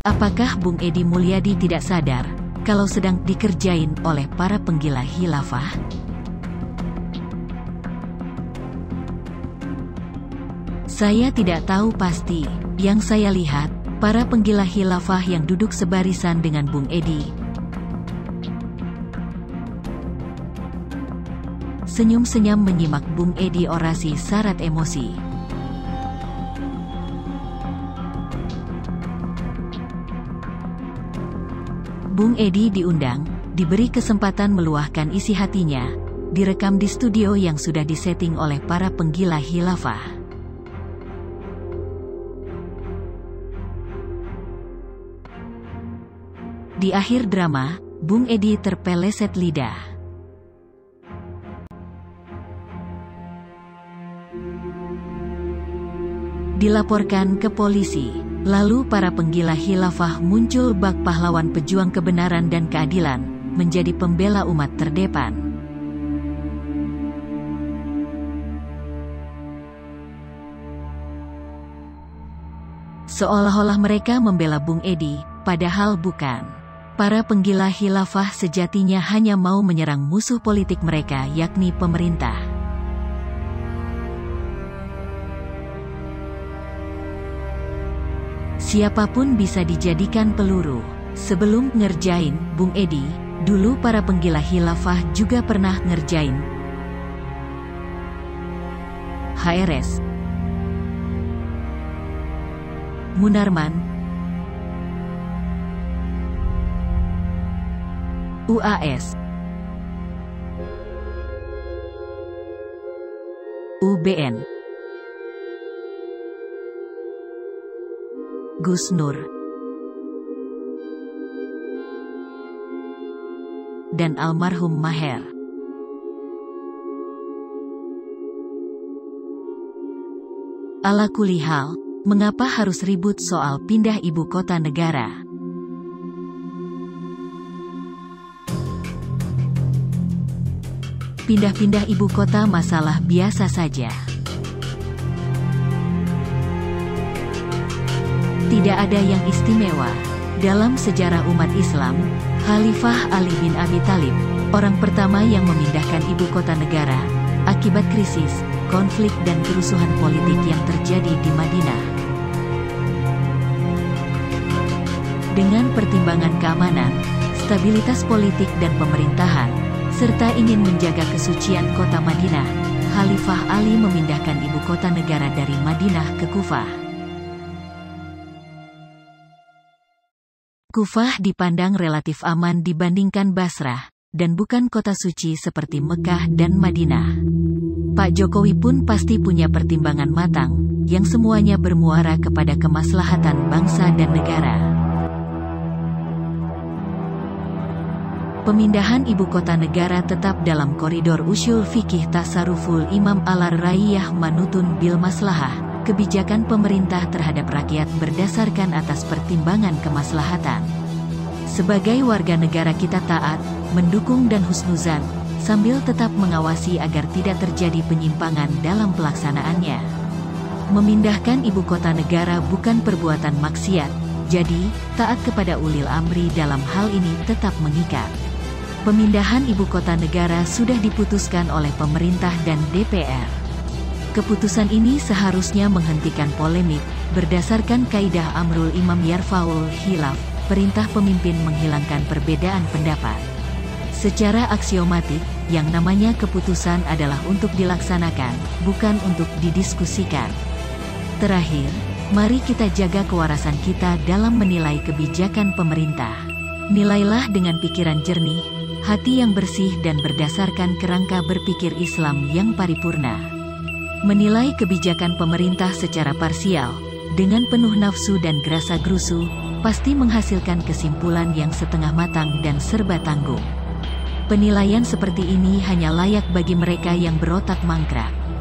Apakah Bung Edi Mulyadi tidak sadar kalau sedang dikerjain oleh para penggila khilafah? Saya tidak tahu pasti. Yang saya lihat, para penggila khilafah yang duduk sebarisan dengan Bung Edi senyum-senyum menyimak Bung Edi orasi syarat emosi. Bung Edi diundang, diberi kesempatan meluahkan isi hatinya, direkam di studio yang sudah disetting oleh para penggila khilafah. Di akhir drama, Bung Edi terpeleset lidah. Dilaporkan ke polisi. Lalu para penggila khilafah muncul bak pahlawan pejuang kebenaran dan keadilan, menjadi pembela umat terdepan. Seolah-olah mereka membela Bung Edi, padahal bukan. Para penggila khilafah sejatinya hanya mau menyerang musuh politik mereka, yakni pemerintah. Siapapun bisa dijadikan peluru. Sebelum ngerjain Bung Edi, dulu para penggila khilafah juga pernah ngerjain HRS, Munarman, UAS, UBN, Gus Nur, dan almarhum Maher. Ala kulihal, mengapa harus ribut soal pindah ibu kota negara? Pindah-pindah ibu kota masalah biasa saja. Tidak ada yang istimewa. Dalam sejarah umat Islam, Khalifah Ali bin Abi Thalib, orang pertama yang memindahkan ibu kota negara, akibat krisis, konflik dan kerusuhan politik yang terjadi di Madinah. Dengan pertimbangan keamanan, stabilitas politik dan pemerintahan, serta ingin menjaga kesucian kota Madinah, Khalifah Ali memindahkan ibu kota negara dari Madinah ke Kufah. Kufah dipandang relatif aman dibandingkan Basrah, dan bukan kota suci seperti Mekah dan Madinah. Pak Jokowi pun pasti punya pertimbangan matang, yang semuanya bermuara kepada kemaslahatan bangsa dan negara. Pemindahan ibu kota negara tetap dalam koridor usul fikih tasarruful Imam Al-Raiyah manutun bil maslahah, kebijakan pemerintah terhadap rakyat berdasarkan atas pertimbangan kemaslahatan. Sebagai warga negara kita taat, mendukung dan husnuzan, sambil tetap mengawasi agar tidak terjadi penyimpangan dalam pelaksanaannya. Memindahkan ibu kota negara bukan perbuatan maksiat, jadi, taat kepada ulil amri dalam hal ini tetap mengikat. Pemindahan ibu kota negara sudah diputuskan oleh pemerintah dan DPR. Keputusan ini seharusnya menghentikan polemik, berdasarkan kaidah amrul imam yarfaul khilaf, perintah pemimpin menghilangkan perbedaan pendapat. Secara aksiomatik, yang namanya keputusan adalah untuk dilaksanakan, bukan untuk didiskusikan. Terakhir, mari kita jaga kewarasan kita dalam menilai kebijakan pemerintah. Nilailah dengan pikiran jernih, hati yang bersih dan berdasarkan kerangka berpikir Islam yang paripurna. Menilai kebijakan pemerintah secara parsial, dengan penuh nafsu dan gerasa-gerusu, pasti menghasilkan kesimpulan yang setengah matang dan serba tanggung. Penilaian seperti ini hanya layak bagi mereka yang berotak mangkrak.